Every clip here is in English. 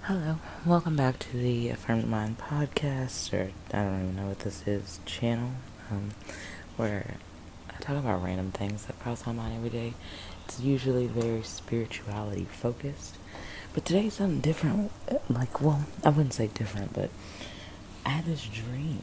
Hello, welcome back to the Affirmed Mind podcast, or I don't even know what this is, channel, where I talk about random things that cross my mind every day. It's usually very spirituality focused, but today's something different. I wouldn't say different, but I had this dream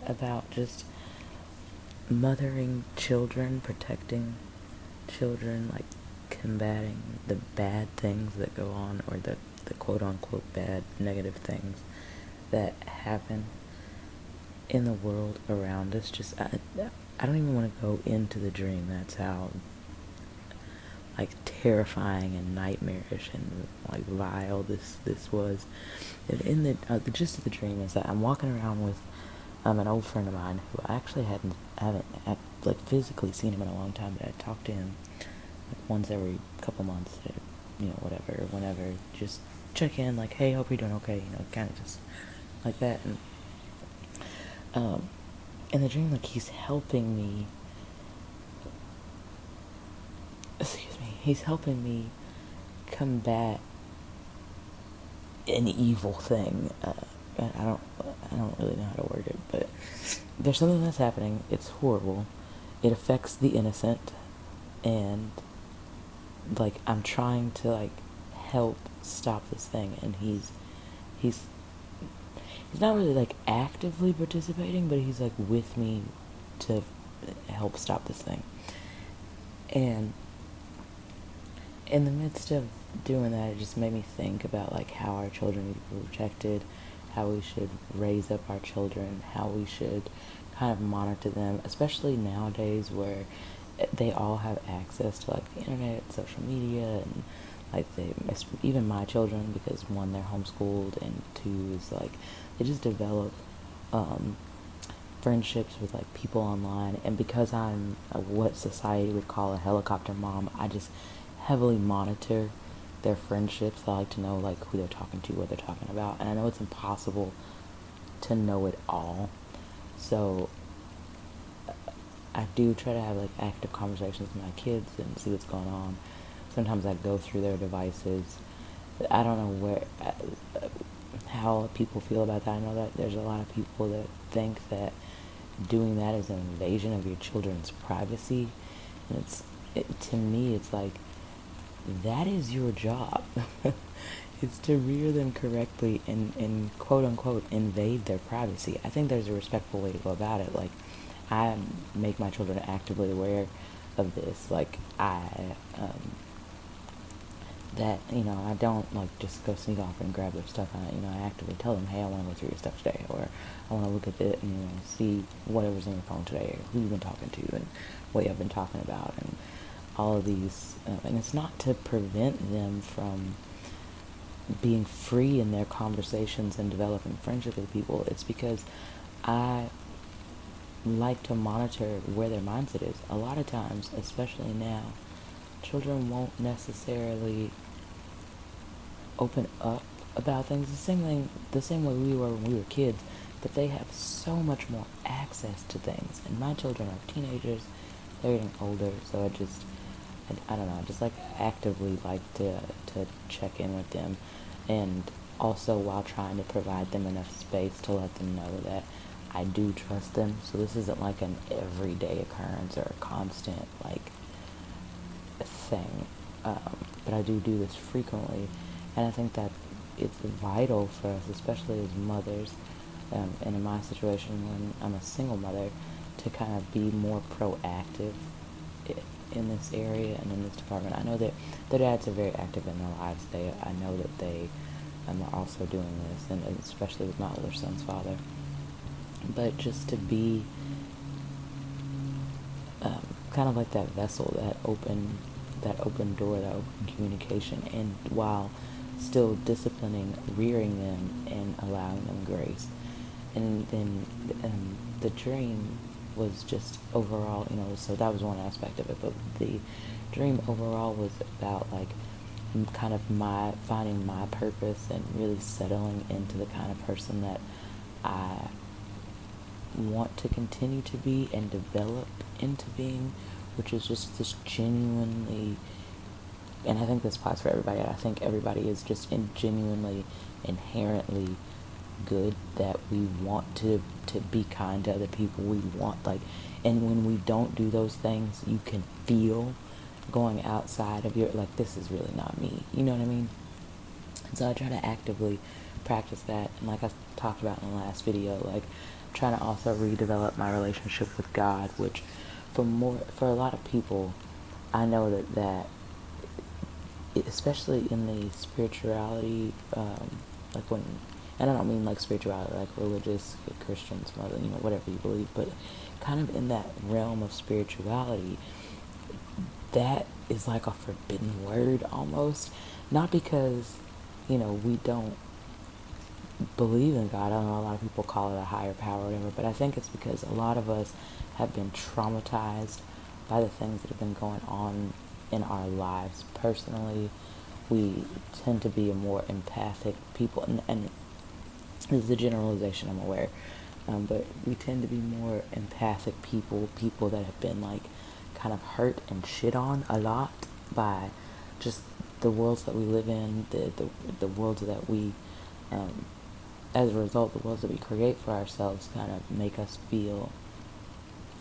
about just mothering children, protecting children, like combating the bad things that go on, or the quote unquote bad negative things that happen in the world around us. I don't even want to go into the dream. That's how like terrifying and nightmarish and like vile this was. In the gist of the dream is that I'm walking around with an old friend of mine who I actually haven't like physically seen him in a long time, but I talked to him like once every couple months, whatever, whenever, just check in, like, hey, hope you're doing okay, kind of just like that. And in the dream, like, he's helping me combat an evil thing. I don't really know how to word it, but there's something that's happening. It's horrible. It affects the innocent, and like I'm trying to like help stop this thing, and he's not really like actively participating, but he's like with me to help stop this thing. And in the midst of doing that, it just made me think about like how our children need to be protected, how we should raise up our children, how we should kind of monitor them, especially nowadays where they all have access to like the internet, social media, and like even my children, because one, they're homeschooled, and two is like they just develop friendships with like people online. And because I'm what society would call a helicopter mom, I just heavily monitor their friendships. I like to know like who they're talking to, what they're talking about, and I know it's impossible to know it all. So I do try to have like active conversations with my kids and see what's going on. Sometimes I go through their devices. I don't know how people feel about that. I know that there's a lot of people that think that doing that is an invasion of your children's privacy, and to me it's like that is your job. It's to rear them correctly and quote unquote invade their privacy. I think there's a respectful way to go about it. Like, I make my children actively aware of this. Like, I don't like just go sneak off and grab their stuff. I actively tell them, hey, I want to go through your stuff today, or I want to look at it and see whatever's on your phone today, or who you've been talking to, and what you've been talking about, and all of these. And it's not to prevent them from being free in their conversations and developing friendship with people. It's because I like to monitor where their mindset is. A lot of times, especially now, children won't necessarily open up about things the same way we were when we were kids, but they have so much more access to things. And my children are teenagers, they're getting older, so I don't know, I just like actively like to check in with them, and also while trying to provide them enough space to let them know that I do trust them. So this isn't like an everyday occurrence or a constant like thing, but I do this frequently, and I think that it's vital for us, especially as mothers, and in my situation when I'm a single mother, to kind of be more proactive in this area and in this department. I know that their dads are very active in their lives. I know that they are also doing this, and especially with my older son's father. But just to be kind of like that vessel, that open door, that open communication, and while still disciplining, rearing them, and allowing them grace. And then the dream was just overall, so that was one aspect of it, but the dream overall was about like kind of finding my purpose and really settling into the kind of person that I want to continue to be and develop into being, which is just this genuinely and I think this applies for everybody. I think everybody is just genuinely, inherently good, that we want to be kind to other people. We want, like, and when we don't do those things, you can feel going outside of your, like, this is really not me. You know what I mean? And so I try to actively practice that. And like I talked about in the last video, like, I'm trying to also redevelop my relationship with God, which for a lot of people, I know that especially in the spirituality, like when, and I don't mean like spirituality, like religious, Christians, whatever you believe, but kind of in that realm of spirituality, that is like a forbidden word almost. Not because, we don't believe in God. I don't know, a lot of people call it a higher power or whatever, but I think it's because a lot of us have been traumatized by the things that have been going on in our lives personally. We tend to be a more empathic people, and this is a generalization, I'm aware, but we tend to be more empathic people that have been, like, kind of hurt and shit on a lot by just the worlds that we live in, the worlds that we, as a result, the worlds that we create for ourselves kind of make us feel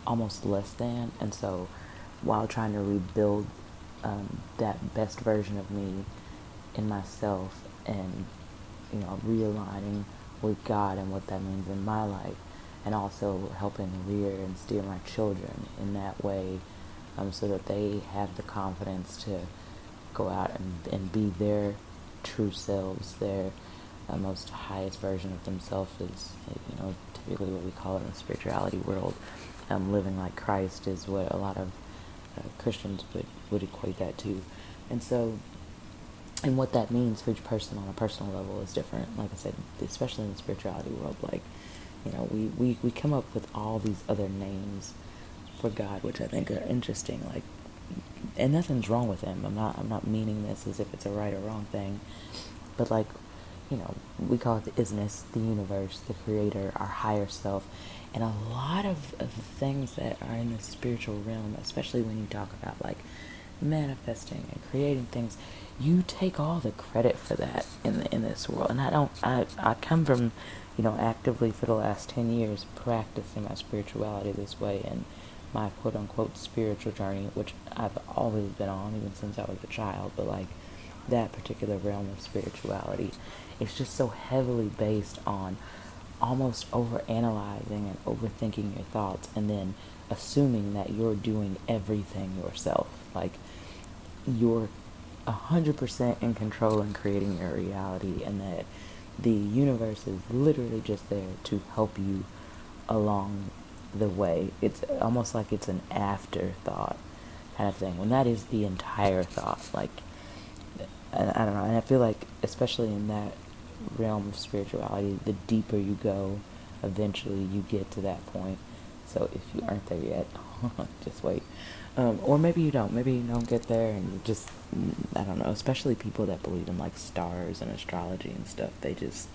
almost less than. And so while trying to rebuild that best version of me in myself, and realigning with God and what that means in my life, and also helping rear and steer my children in that way, so that they have the confidence to go out and be their true selves, their most highest version of themselves is, typically what we call it in the spirituality world. Living like Christ is what a lot of Christians would equate that to. And so, and what that means for each person on a personal level is different. Like I said, especially in the spirituality world, like, we come up with all these other names for God, which I think are interesting. Like, and nothing's wrong with them. I'm not meaning this as if it's a right or wrong thing, but, like, we call it the isness, the universe, the creator, our higher self. And a lot of the things that are in the spiritual realm, especially when you talk about, like, manifesting and creating things, you take all the credit for that in this world. And I come from, actively for the last 10 years practicing my spirituality this way, and my quote unquote spiritual journey, which I've always been on even since I was a child, but, like, that particular realm of spirituality, it's just so heavily based on almost over analyzing and overthinking your thoughts, and then assuming that you're doing everything yourself. Like, you're 100% in control in creating your reality, and that the universe is literally just there to help you along the way. It's almost like it's an afterthought kind of thing, when that is the entire thought. Like, I don't know, and I feel like, especially in that realm of spirituality, the deeper you go, eventually you get to that point. So if you aren't there yet, just wait. Or maybe you don't. Maybe you don't get there, and you just, I don't know, especially people that believe in, like, stars and astrology and stuff, that's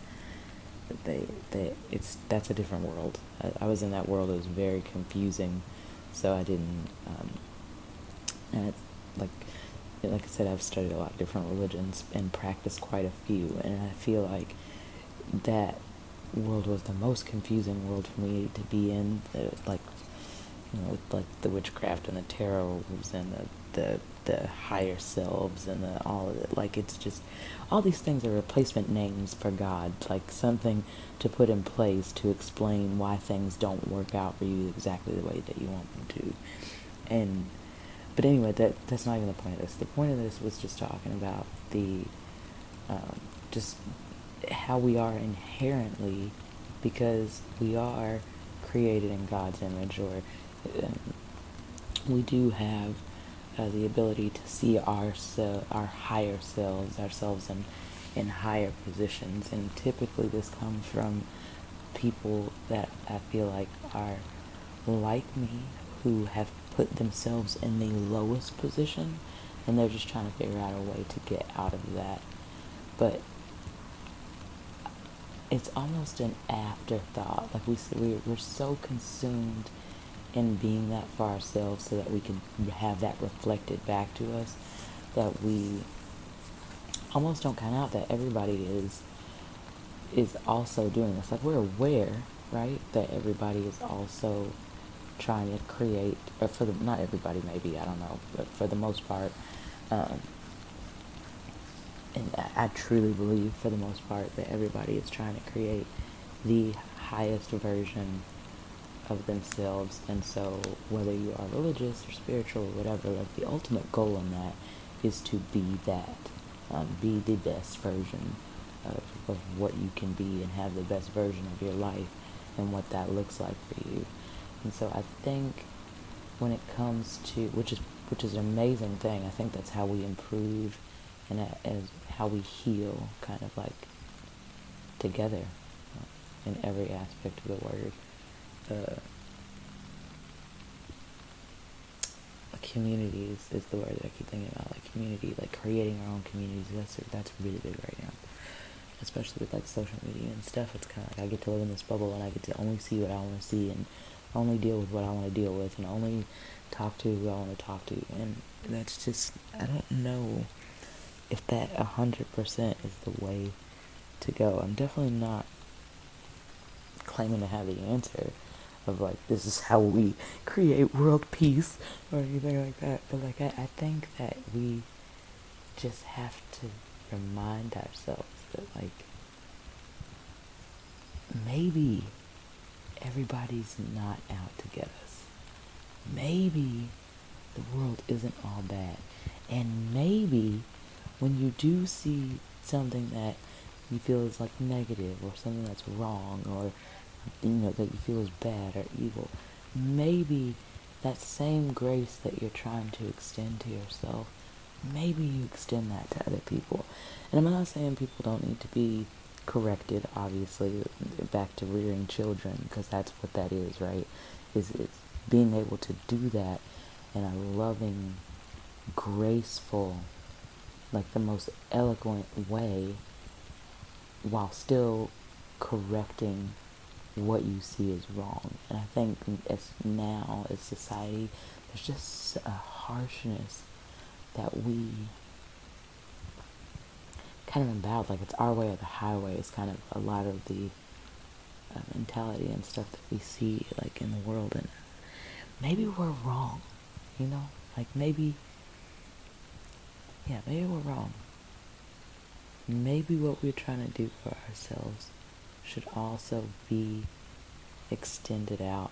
a different world. I was in that world. It was very confusing, so I didn't, and it's, like I said, I've studied a lot of different religions and practiced quite a few, and I feel like that world was the most confusing world for me to be in. With, like, the witchcraft and the tarots and the higher selves and all of it. Like, it's just, all these things are replacement names for God, like something to put in place to explain why things don't work out for you exactly the way that you want them to. But anyway, that's not even the point of this. The point of this was just talking about just how we are inherently, because we are created in God's image, or we do have the ability to see our higher selves, ourselves in higher positions. And typically this comes from people that I feel like are like me, who have put themselves in the lowest position, and they're just trying to figure out a way to get out of that. But it's almost an afterthought. Like, we're so consumed in being that for ourselves so that we can have that reflected back to us. that we almost don't count out that everybody is also doing this. Like, we're aware, right, that everybody is also trying to create, or for the, not everybody, maybe, I don't know, but for the most part, um, and I truly believe for the most part that everybody is trying to create the highest version of themselves. And so whether you are religious or spiritual or whatever, like, the ultimate goal in that is to be that, be the best version of what you can be, and have the best version of your life and what that looks like for you. And so I think when it comes to, which is an amazing thing, I think that's how we improve, and as how we heal, kind of like together, in every aspect of the word. Communities is the word that I keep thinking about, like community, like creating our own communities. That's really big right now, especially with like social media and stuff. It's kind of like I get to live in this bubble, and I get to only see what I want to see, and only deal with what I want to deal with, and only talk to who I want to talk to. And that's just, I don't know if that 100% is the way to go. I'm definitely not claiming to have the answer of like, this is how we create world peace or anything like that. But like, I think that we just have to remind ourselves that, like, maybe everybody's not out to get us. Maybe the world isn't all bad. And maybe when you do see something that you feel is like negative, or something that's wrong, or that you feel is bad or evil, maybe that same grace that you're trying to extend to yourself, maybe you extend that to other people. And I'm not saying people don't need to be corrected, obviously, back to rearing children, because that's what that is, right? It's being able to do that in a loving, graceful, like the most eloquent way, while still correcting what you see is wrong. And I think as society, there's just a harshness that we kind of emboweled, like it's our way or the highway, is kind of a lot of the mentality and stuff that we see like in the world. And maybe we're wrong, like maybe we're wrong. Maybe what we're trying to do for ourselves should also be extended out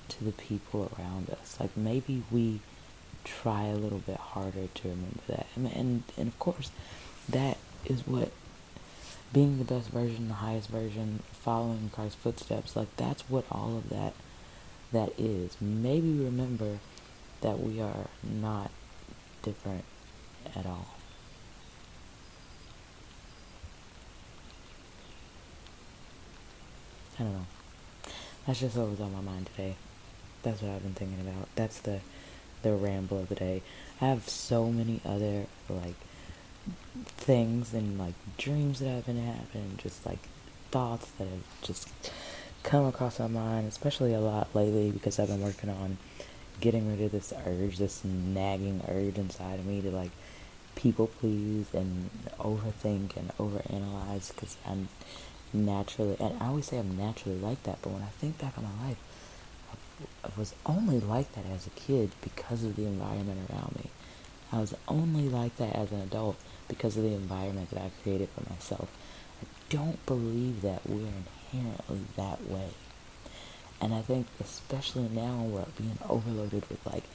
to the people around us. Like, maybe we try a little bit harder to remember that. And of course, that is what being the best version, the highest version, following Christ's footsteps, like, that's what all of that is. Maybe remember that we are not different at all. I don't know. That's just what was on my mind today. That's what I've been thinking about. That's the ramble of the day. I have so many other like things and like dreams that I've been having, just like thoughts that have just come across my mind, especially a lot lately, because I've been working on getting rid of this urge, this nagging urge inside of me to like people please and overthink and overanalyze, because I'm naturally, and I always say I'm naturally like that, but when I think back on my life, I was only like that as a kid because of the environment around me. I was only like that as an adult because of the environment that I created for myself. I don't believe that we're inherently that way. And I think especially now we're being overloaded with like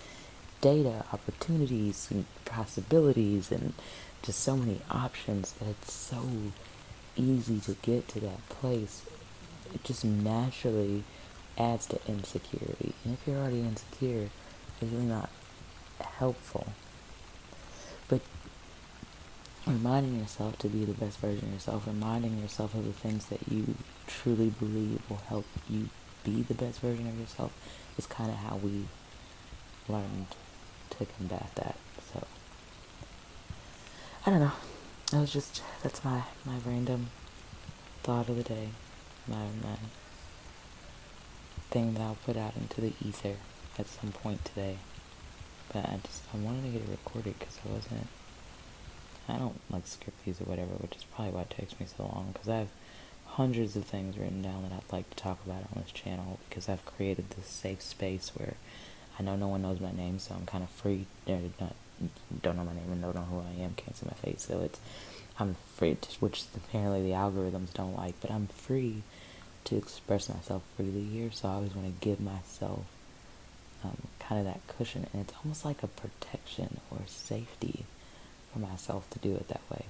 data, opportunities, and possibilities, and just so many options, that it's so easy to get to that place. It just naturally adds to insecurity. And if you're already insecure, it's really not helpful. But reminding yourself to be the best version of yourself, reminding yourself of the things that you truly believe will help you be the best version of yourself, is kind of how we learned to combat that. So, I don't know. That's my random thought of the day. My thing that I'll put out into the ether at some point today. But I wanted to get it recorded because I don't like script these or whatever, which is probably why it takes me so long, because I have hundreds of things written down that I'd like to talk about on this channel, because I've created this safe space where I know no one knows my name, so I'm kind of free. Don't know my name and don't know who I am, can't see my face, so I'm free, which apparently the algorithms don't like, but I'm free to express myself freely here, so I always want to give myself kind of that cushion, and it's almost like a protection or safety for myself to do it that way.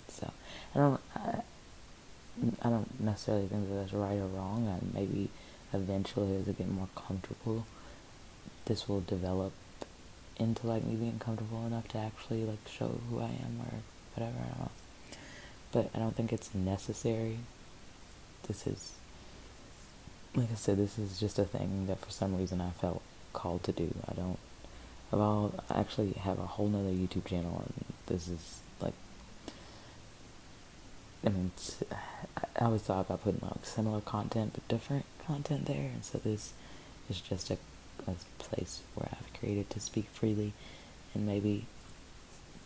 So I don't necessarily think that that's right or wrong. Maybe eventually, as I get more comfortable, this will develop into like me being comfortable enough to actually like show who I am or whatever. I don't know, but I don't think it's necessary. This is, like I said, this is just a thing that for some reason I felt called to do. I actually have a whole nother YouTube channel, and this is like, I mean, I always thought about putting like similar content but different content there, and so this is just a place where I've created to speak freely, and maybe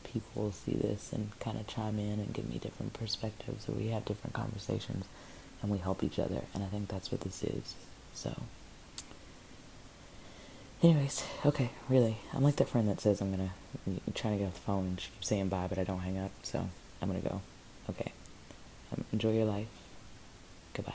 people will see this and kind of chime in and give me different perspectives, or we have different conversations and we help each other, and I think that's what this is. So anyways, okay, really, I'm like that friend that says I'm trying to get off the phone and she keeps saying bye but I don't hang up, so I'm gonna go. Okay, enjoy your life. Goodbye.